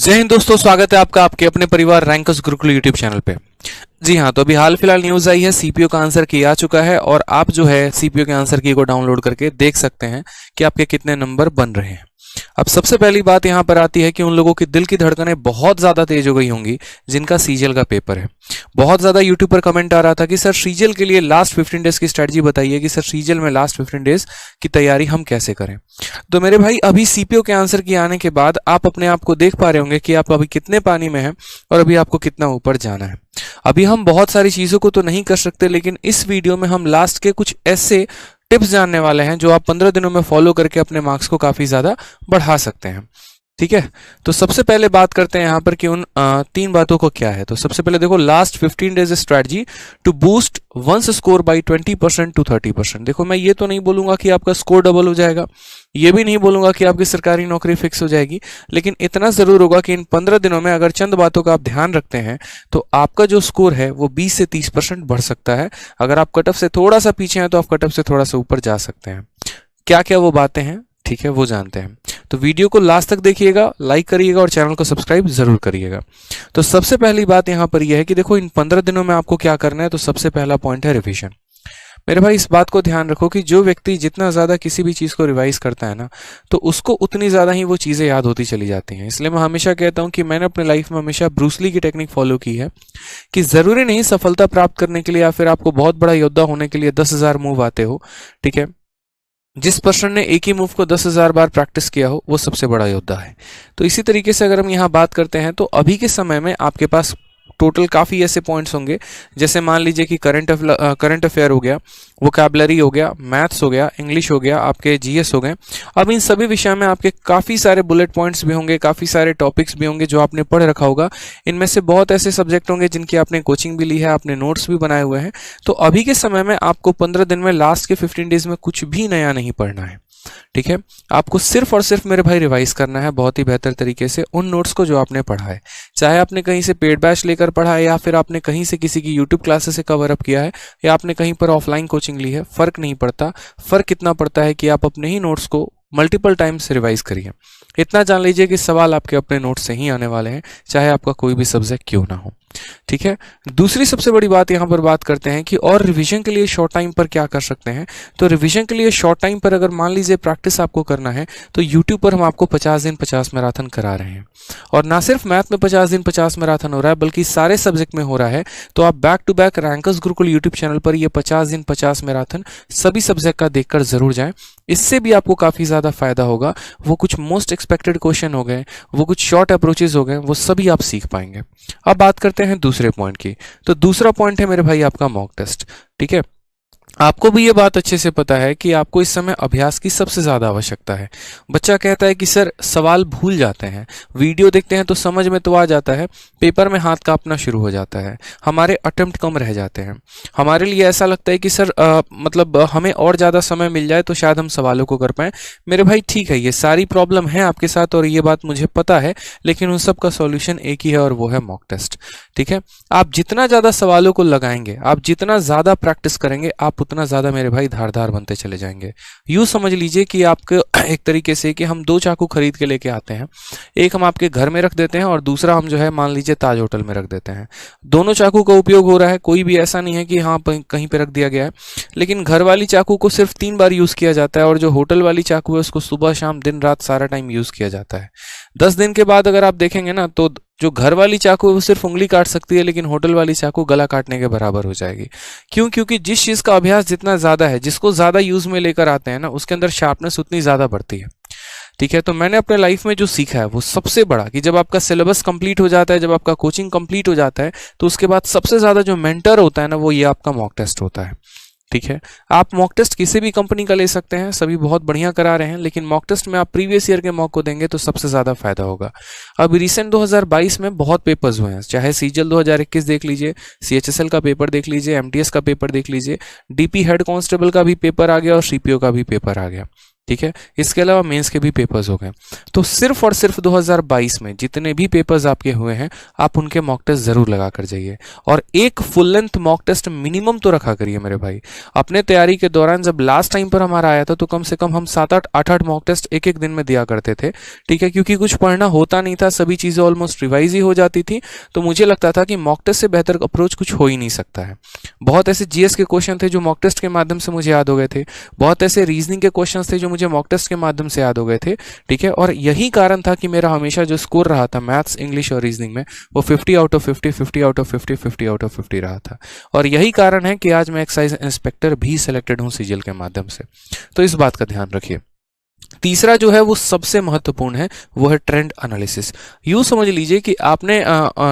जय हिंद दोस्तों, स्वागत है आपका आपके अपने परिवार रैंकर्स गुरुकुल यूट्यूब चैनल पे। जी हाँ, तो अभी हाल फिलहाल न्यूज आई है, सीपीओ का आंसर की आ चुका है और आप जो है सीपीओ के आंसर की को डाउनलोड करके देख सकते हैं कि आपके कितने नंबर बन रहे हैं। अब सबसे पहली बात यहाँ पर आती है कि उन लोगों की दिल की धड़कनें बहुत ज्यादा तेज हो गई होंगी जिनका सीजीएल का पेपर है। बहुत ज्यादा यूट्यूब पर कमेंट आ रहा था कि सर सीजीएल के लिए लास्ट 15 डेज की स्ट्रेटजी बताइए कि सर सीजीएल में लास्ट 15 डेज की तैयारी हम कैसे करें। तो मेरे भाई, अभी सीपीओ के आंसर की आने के बाद आप अपने आप को देख पा रहे होंगे कि आप अभी कितने पानी में हैं और अभी आपको कितना ऊपर जाना है। अभी हम बहुत सारी चीजों को तो नहीं कर सकते, लेकिन इस वीडियो में हम लास्ट के कुछ ऐसे टिप्स जानने वाले हैं जो आप 15 दिनों में फॉलो करके अपने मार्क्स को काफी ज्यादा बढ़ा सकते हैं। ठीक है, तो सबसे पहले बात करते हैं यहाँ पर कि उन 3 बातों को क्या है। तो सबसे पहले देखो, last 15 days strategy to boost one's score by 20% to 30%। देखो, मैं ये तो नहीं बोलूंगा कि आपका स्कोर डबल हो जाएगा, ये भी नहीं बोलूंगा कि आपकी सरकारी नौकरी फिक्स हो जाएगी, लेकिन इतना जरूर होगा कि इन 15 दिनों में अगर चंद बातों का आप ध्यान रखते हैं तो आपका जो स्कोर है वो 20 से 30% बढ़ सकता है। अगर आप कट ऑफ से थोड़ा सा पीछे हैं तो आप कट ऑफ से थोड़ा सा ऊपर जा सकते हैं। क्या क्या वो बातें हैं, ठीक है, वो जानते हैं। तो वीडियो को लास्ट तक देखिएगा, लाइक करिएगा और चैनल को सब्सक्राइब जरूर करिएगा। तो सबसे पहली बात यहां पर यह है कि देखो, इन 15 दिनों में आपको क्या करना है। तो सबसे पहला पॉइंट है रिवीजन। मेरे भाई, इस बात को ध्यान रखो कि जो व्यक्ति जितना ज्यादा किसी भी चीज को रिवाइज करता है ना, तो उसको उतनी ज्यादा ही वो चीजें याद होती चली जाती हैं। इसलिए मैं हमेशा कहता हूं कि मैंने अपने लाइफ में हमेशा ब्रूसली की टेक्निक फॉलो की है कि जरूरी नहीं सफलता प्राप्त करने के लिए या फिर आपको बहुत बड़ा योद्धा होने के लिए 10,000 मूव आते हो। ठीक है, जिस पर्सन ने एक ही मूव को 10,000 बार प्रैक्टिस किया हो वो सबसे बड़ा योद्धा है। तो इसी तरीके से अगर हम यहाँ बात करते हैं तो अभी के समय में आपके पास टोटल काफी ऐसे पॉइंट्स होंगे, जैसे मान लीजिए कि करंट अफेयर हो गया, वोकैबुलरी हो गया, मैथ्स हो गया, इंग्लिश हो गया, आपके जीएस हो गए। अब इन सभी विषय में आपके काफी सारे बुलेट पॉइंट्स भी होंगे, काफी सारे टॉपिक्स भी होंगे जो आपने पढ़ रखा होगा। इनमें से बहुत ऐसे सब्जेक्ट होंगे जिनकी आपने कोचिंग भी ली है, आपने नोट्स भी बनाए हुए हैं। तो अभी के समय में आपको 15 दिन में लास्ट के 15 डेज में कुछ भी नया नहीं पढ़ना है। ठीक है, आपको सिर्फ और सिर्फ मेरे भाई रिवाइज करना है बहुत ही बेहतर तरीके से उन नोट्स को जो आपने पढ़ा है। चाहे आपने कहीं से पेड बैच लेकर पढ़ा है या फिर आपने कहीं से किसी की यूट्यूब क्लासेस से कवर अप किया है या आपने कहीं पर ऑफलाइन कोचिंग ली है, फर्क नहीं पड़ता। फर्क इतना पड़ता है कि आप अपने ही नोट्स को मल्टीपल टाइम्स रिवाइज करिए। इतना जान लीजिए कि सवाल आपके अपने नोट्स से ही आने वाले हैं, चाहे आपका कोई भी सब्जेक्ट क्यों ना हो। ठीक है, दूसरी सबसे बड़ी बात यहां पर बात करते हैं कि और रिवीजन के लिए शॉर्ट टाइम पर क्या कर सकते हैं। तो रिवीजन के लिए शॉर्ट टाइम पर अगर मान लीजिए प्रैक्टिस आपको करना है तो यूट्यूब पर हम आपको 50 दिन 50 मैराथन करा रहे हैं। और ना सिर्फ मैथ में 50 दिन 50 मैराथन हो रहा है, बल्कि सारे सब्जेक्ट में हो रहा है। तो आप back to back rankers Gurukul YouTube channel पर ये 50 दिन 50 मैराथन सभी सब्जेक्ट का देखकर जरूर जाएं। इससे भी आपको काफी ज्यादा फायदा होगा। वो कुछ मोस्ट एक्सपेक्टेड क्वेश्चन हो गए, वो कुछ शॉर्ट अप्रोचेज हो गए, वो सभी आप सीख पाएंगे। अब बात करते हैं दूसरे पॉइंट की। तो दूसरा पॉइंट है मेरे भाई आपका मॉक टेस्ट। ठीक है, आपको भी ये बात अच्छे से पता है कि आपको इस समय अभ्यास की सबसे ज्यादा आवश्यकता है। बच्चा कहता है कि सर सवाल भूल जाते हैं, वीडियो देखते हैं तो समझ में तो आ जाता है, पेपर में हाथ कांपना शुरू हो जाता है, हमारे अटेम्प्ट कम रह जाते हैं, हमारे लिए ऐसा लगता है कि सर मतलब हमें और ज्यादा समय मिल जाए तो शायद हम सवालों को कर पाए। मेरे भाई ठीक है, ये सारी प्रॉब्लम है आपके साथ और ये बात मुझे पता है, लेकिन उन सब का सॉल्यूशन एक ही है और वो है मॉक टेस्ट। ठीक है, आप जितना ज्यादा सवालों को लगाएंगे, आप जितना ज्यादा प्रैक्टिस करेंगे, आप उतना ज्यादा मेरे भाई धारदार बनते चले जाएंगे। यूं समझ लीजिए कि आपके एक तरीके से कि हम 2 चाकू खरीद के लेके आते हैं, एक हम आपके घर में रख देते हैं और दूसरा हम जो है मान लीजिए ताज होटल में रख देते हैं। दोनों चाकू का उपयोग हो रहा है, कोई भी ऐसा नहीं है कि हाँ कहीं पे रख दिया गया है। लेकिन घर वाली चाकू को सिर्फ 3 बार यूज किया जाता है और जो होटल वाली चाकू है उसको सुबह शाम दिन रात सारा टाइम यूज किया जाता है। 10 दिन के बाद अगर आप देखेंगे ना तो जो घर वाली चाकू है वो सिर्फ उंगली काट सकती है, लेकिन होटल वाली चाकू गला काटने के बराबर हो जाएगी। क्यों? क्योंकि जिस चीज का अभ्यास जितना ज्यादा है, जिसको ज्यादा यूज में लेकर आते हैं ना, उसके अंदर शार्पनेस उतनी ज्यादा बढ़ती है। ठीक है, तो मैंने अपने लाइफ में जो सीखा है वो सबसे बड़ा कि जब आपका सिलेबस कंप्लीट हो जाता है, जब आपका कोचिंग कंप्लीट हो जाता है, तो उसके बाद सबसे ज्यादा जो मेंटर होता है ना, वो ये आपका मॉक टेस्ट होता है। ठीक है, आप मॉक टेस्ट किसी भी कंपनी का ले सकते हैं, सभी बहुत बढ़िया करा रहे हैं, लेकिन मॉक टेस्ट में आप प्रीवियस ईयर के मॉक को देंगे तो सबसे ज्यादा फायदा होगा। अब रिसेंट 2022 में बहुत पेपर्स हुए हैं, चाहे सीजीएल 2021 देख लीजिए, सीएचएसएल का पेपर देख लीजिए, एमटीएस का पेपर देख लीजिए, डीपी हेड कांस्टेबल का भी पेपर आ गया और सीपीओ का भी पेपर आ गया। ठीक है। इसके अलावा मेंस के भी पेपर्स हो गए। तो सिर्फ और सिर्फ 2022 में जितने भी पेपर्स आपके हुए हैं आप उनके मॉक टेस्ट जरूर लगा कर जाइए, और एक full length mock test minimum तो रखा करिए मेरे भाई। अपने तैयारी के दौरान जब लास्ट टाइम पर हमारा आया था तो कम से कम हम 7-8 मॉक टेस्ट एक एक दिन में दिया करते थे, ठीक है, क्योंकि कुछ पढ़ना होता नहीं था, सभी चीजें ऑलमोस्ट रिवाइज ही हो जाती थी। तो मुझे लगता था कि मॉक टेस्ट से बेहतर अप्रोच कुछ हो ही नहीं सकता है। बहुत ऐसे जीएस के क्वेश्चन थे जो मॉक टेस्ट के माध्यम से मुझे याद हो गए थे, बहुत ऐसे रीजनिंग के क्वेश्चंस थे जो मुझे मॉक टेस्ट के माध्यम से याद हो गए थे, ठीक है। और यही कारण था कि मेरा हमेशा जो स्कोर रहा था मैथ्स, इंग्लिश और रीजनिंग में वो 50 out of 50, 50 out of 50, 50 out of 50 रहा था। और यही कारण है कि आज मैं एक्साइज इंस्पेक्टर भी सिलेक्टेड हूं सीजीएल के माध्यम से। तो इस बात का ध्यान रखिए। तीसरा जो है वो सबसे महत्वपूर्ण है, वो है ट्रेंड एनालिसिस। यूं समझ लीजिए कि आपने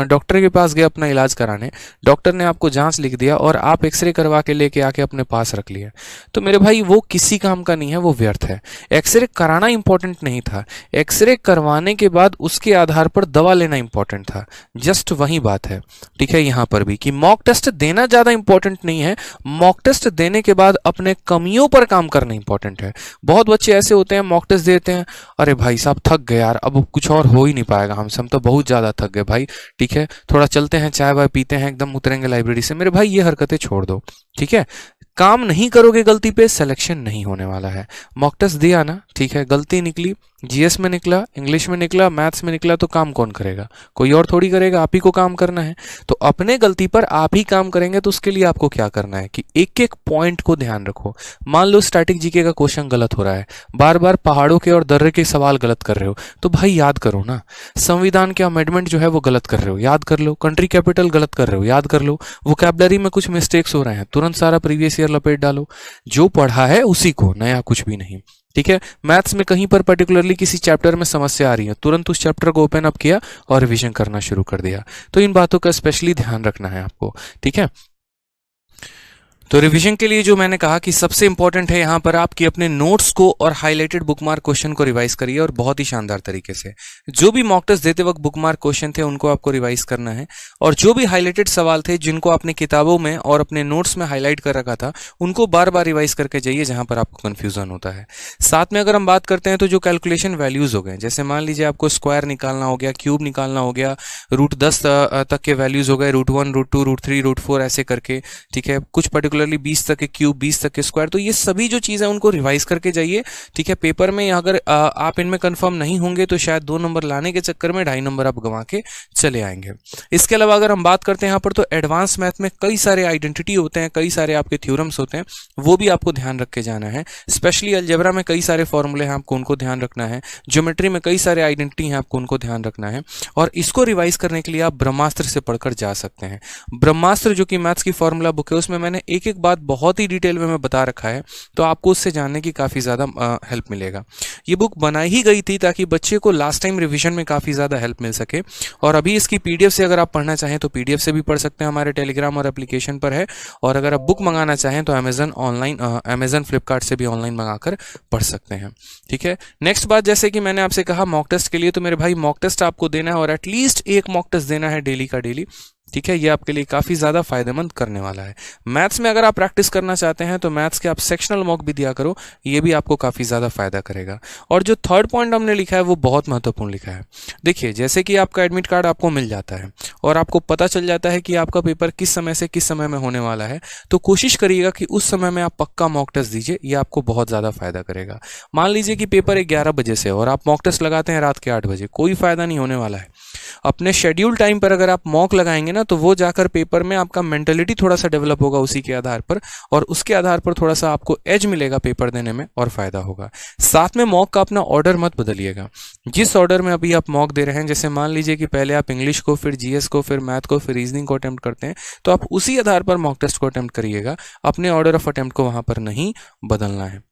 डॉक्टर के पास गए अपना इलाज कराने, डॉक्टर ने आपको जांच लिख दिया और आप एक्सरे करवा के लेके आके अपने पास रख लिया। तो मेरे भाई वो किसी काम का नहीं है, वो व्यर्थ है। एक्सरे कराना इंपॉर्टेंट नहीं था, एक्सरे करवाने के बाद उसके आधार पर दवा लेना इंपॉर्टेंट था। जस्ट वही बात है, ठीक है, यहां पर भी कि मॉक टेस्ट देना ज्यादा इंपॉर्टेंट नहीं है, मॉक टेस्ट देने के बाद अपने कमियों पर काम करना इंपॉर्टेंट है। बहुत बच्चे ऐसे होते हैं मॉक टेस्ट देते हैं, अरे भाई साहब थक गए यार, अब कुछ और हो ही नहीं पाएगा हमसे, हम तो बहुत ज्यादा थक गए भाई, ठीक है, थोड़ा चलते हैं, चाय वाय पीते हैं, एकदम उतरेंगे लाइब्रेरी से। मेरे भाई ये हरकतें छोड़ दो, ठीक है। काम नहीं करोगे गलती पे, सिलेक्शन नहीं होने वाला है। मॉक टेस्ट दिया ना, ठीक है, गलती निकली, जीएस में निकला, इंग्लिश में निकला, मैथ्स में निकला, तो काम कौन करेगा? कोई और थोड़ी करेगा, आप ही को काम करना है। तो अपने गलती पर आप ही काम करेंगे, तो उसके लिए आपको क्या करना है कि एक एक पॉइंट को ध्यान रखो। मान लो स्टैटिक जीके का क्वेश्चन गलत हो रहा है, बार बार पहाड़ों के और दर्रे के सवाल गलत कर रहे हो, तो भाई याद करो ना। संविधान के अमेंडमेंट जो है वो गलत कर रहे हो, याद कर लो। कंट्री कैपिटल गलत कर रहे हो, याद कर लो। वोकैबुलरी में कुछ मिस्टेक्स हो रहे हैं, तुरंत सारा प्रीवियस ईयर लपेट डालो। जो पढ़ा है उसी को, नया कुछ भी नहीं, ठीक है। मैथ्स में कहीं पर पर्टिकुलरली किसी चैप्टर में समस्या आ रही है, तुरंत उस चैप्टर को ओपन अप किया और रिवीजन करना शुरू कर दिया। तो इन बातों का स्पेशली ध्यान रखना है आपको, ठीक है। तो रिवीजन के लिए जो मैंने कहा कि सबसे इंपॉर्टेंट है यहाँ पर आपकी अपने नोट्स को और हाईलाइटेड बुकमार्क क्वेश्चन को रिवाइज करिए, और बहुत ही शानदार तरीके से। जो भी मॉक टेस्ट देते वक्त बुकमार्क क्वेश्चन थे उनको आपको रिवाइज करना है, और जो भी हाईलाइटेड सवाल थे जिनको आपने किताबों में और अपने नोट्स में हाईलाइट कर रखा था उनको बार बार रिवाइज करके जाइए जहां पर आपको कंफ्यूजन होता है। साथ में अगर हम बात करते हैं तो जो कैलकुलेशन वैल्यूज हो गए, जैसे मान लीजिए आपको स्क्वायर निकालना हो गया, क्यूब निकालना हो गया, √10 तक के वैल्यूज हो गए, √1, √2, √3, √4 ऐसे करके, ठीक है। कुछ पर्टिकुलरली 20 तक के क्यूब, 20 तक के स्क्वायर, तो ये सभी जो चीजें उनको रिवाइज करके जाइए, ठीक है। पेपर में अगर आप इनमें कंफर्म नहीं होंगे तो शायद 2 नंबर लाने के चक्कर में 2.5 नंबर आप गंवा के चले आएंगे। इसके अलावा अगर हम बात करते हैं यहाँ पर, तो एडवांस मैथ में कई सारे आइडेंटिटी होते हैं, कई सारे आपके थ्योरम्स होते हैं, वो भी आपको ध्यान रख के जाना है। स्पेशली अलजेब्रा में कई सारे फॉर्मूले हैं, आपको उनको ध्यान रखना है। ज्योमेट्री में कई सारे आइडेंटिटी हैं, आपको उनको ध्यान रखना है। और इसको रिवाइज करने के लिए आप ब्रह्मास्त्र से पढ़कर जा सकते हैं। ब्रह्मास्त्र जो कि मैथ्स की फॉर्मूला बुक है, उसमें मैंने एक एक बात बहुत ही डिटेल में मैं बता रखा है, तो आपको उससे जानने की काफी ज्यादा हेल्प मिलेगा। ये बुक बनाई ही गई थी ताकि बच्चे को लास्ट टाइम रिवीजन में काफी ज्यादा हेल्प मिल सके। और अभी इसकी पीडीएफ से अगर आप पढ़ना चाहें तो पीडीएफ से भी पढ़ सकते हैं, हमारे टेलीग्राम और एप्लीकेशन पर है। और अगर आप बुक मंगाना चाहें तो अमेजन फ्लिपकार्ट से भी ऑनलाइन मंगाकर पढ़ सकते हैं, ठीक है। नेक्स्ट बात, जैसे कि मैंने आपसे कहा मॉक टेस्ट के लिए, तो मेरे भाई मॉक टेस्ट आपको देना है, और एटलीस्ट एक मॉक टेस्ट देना है डेली का डेली, ठीक है। ये आपके लिए काफी ज्यादा फायदेमंद करने वाला है। मैथ्स में अगर आप प्रैक्टिस करना चाहते हैं तो मैथ्स के आप सेक्शनल मॉक भी दिया करो, ये भी आपको काफी ज्यादा फायदा करेगा। और जो थर्ड पॉइंट हमने लिखा है वो बहुत महत्वपूर्ण लिखा है। देखिए, जैसे कि आपका एडमिट कार्ड आपको मिल जाता है और आपको पता चल जाता है कि आपका पेपर किस समय से किस समय में होने वाला है, तो कोशिश करिएगा कि उस समय में आप पक्का मॉक टेस्ट दीजिए, ये आपको बहुत ज्यादा फायदा करेगा। मान लीजिए कि पेपर 11 बजे से और आप मॉक टेस्ट लगाते हैं रात के 8 बजे, कोई फायदा नहीं होने वाला है। अपने शेड्यूल टाइम पर अगर आप मॉक लगाएंगे ना, तो वो जाकर पेपर में आपका मेंटलिटी थोड़ा सा डेवलप होगा उसी के आधार पर, और उसके आधार पर थोड़ा सा आपको एज मिलेगा पेपर देने में और फायदा होगा। साथ में मॉक का अपना ऑर्डर मत बदलिएगा। जिस ऑर्डर में अभी आप मॉक दे रहे हैं, जैसे मान लीजिए कि पहले आप इंग्लिश को, फिर जीएस को, फिर मैथ को, फिर रीजनिंग को अटेम्प्ट करते हैं, तो आप उसी आधार पर मॉक टेस्ट को अटेम्प्ट करिएगा, अपने ऑर्डर ऑफ अटेम्प्ट को वहां पर नहीं बदलना है,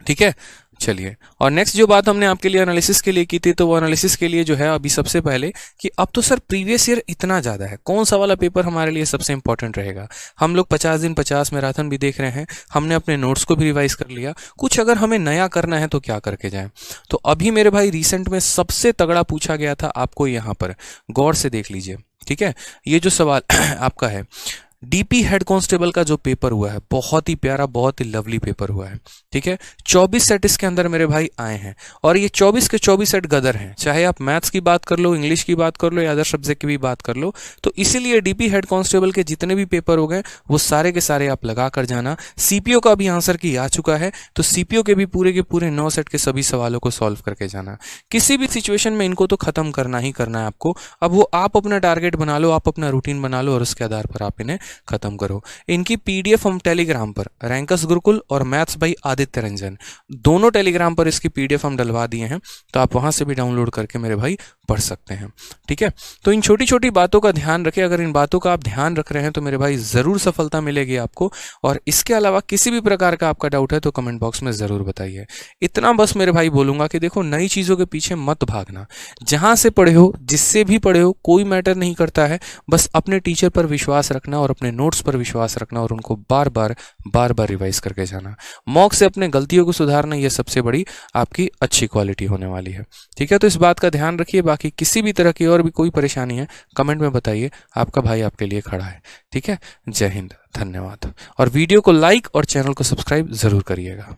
ठीक है। चलिए, और नेक्स्ट जो बात हमने आपके लिए एनालिसिस के लिए की थी, तो वो एनालिसिस के लिए जो है अभी सबसे पहले कि अब तो सर प्रीवियस ईयर इतना ज्यादा है, कौन सा वाला पेपर हमारे लिए सबसे इंपॉर्टेंट रहेगा। हम लोग 50 दिन 50 मैराथन भी देख रहे हैं, हमने अपने नोट्स को भी रिवाइज कर लिया, कुछ अगर हमें नया करना है तो क्या करके जाएं। तो अभी मेरे भाई रिसेंट में सबसे तगड़ा पूछा गया था आपको, यहाँ पर गौर से देख लीजिए, ठीक है। ये जो सवाल आपका है, डीपी हेड कांस्टेबल का जो पेपर हुआ है बहुत ही प्यारा, बहुत ही लवली पेपर हुआ है। ठीक है, 24 सेट इसके अंदर मेरे भाई आए हैं और ये 24 के 24 सेट गदर हैं। चाहे आप मैथ्स की बात कर लो, इंग्लिश की बात कर लो या अदर सब्जेक्ट की भी बात कर लो, तो इसीलिए डीपी हेड कांस्टेबल के जितने भी पेपर हो गए वो सारे के सारे आप लगा कर जाना। सीपीओ का भी आंसर की आ चुका है, तो सीपीओ के भी पूरे 9 सेट के सभी सवालों को सॉल्व करके जाना। किसी भी सिचुएशन में इनको तो खत्म करना ही करना है आपको। अब वो आप अपना टारगेट बना लो, आप अपना रूटीन बना लो और उसके आधार पर आप इन्हें खत्म करो। इनकी पीडीएफ हम टेलीग्राम पर रैंकस गुरुकुल और मैथ्स बाई आदित्य रंजन दोनों टेलीग्राम पर इसकी पीडीएफ हम डलवा दिए हैं, तो आप वहां से भी डाउनलोड करके मेरे भाई पढ़ सकते हैं। ठीक है, तो इन छोटी छोटी बातों का ध्यान रखें। अगर इन बातों का आप ध्यान रख रहे हैं तो मेरे भाई जरूर सफलता मिलेगी आपको। और इसके अलावा किसी भी प्रकार का आपका डाउट है तो कमेंट बॉक्स में जरूर बताइए। इतना बस मेरे भाई बोलूंगा कि देखो, नई चीजों के पीछे मत भागना। जहां से पढ़े हो, जिससे भी पढ़े हो, कोई मैटर नहीं करता है। बस अपने टीचर पर विश्वास रखना और अपने नोट्स पर विश्वास रखना और उनको बार बार रिवाइज करके जाना। मॉक से अपने गलतियों को सुधारना, यह सबसे बड़ी आपकी अच्छी क्वालिटी होने वाली है। ठीक है, तो इस बात का ध्यान रखिए। बाकी किसी भी तरह की और भी कोई परेशानी है कमेंट में बताइए, आपका भाई आपके लिए खड़ा है। ठीक है, जय हिंद, धन्यवाद। और वीडियो को लाइक और चैनल को सब्सक्राइब जरूर करिएगा।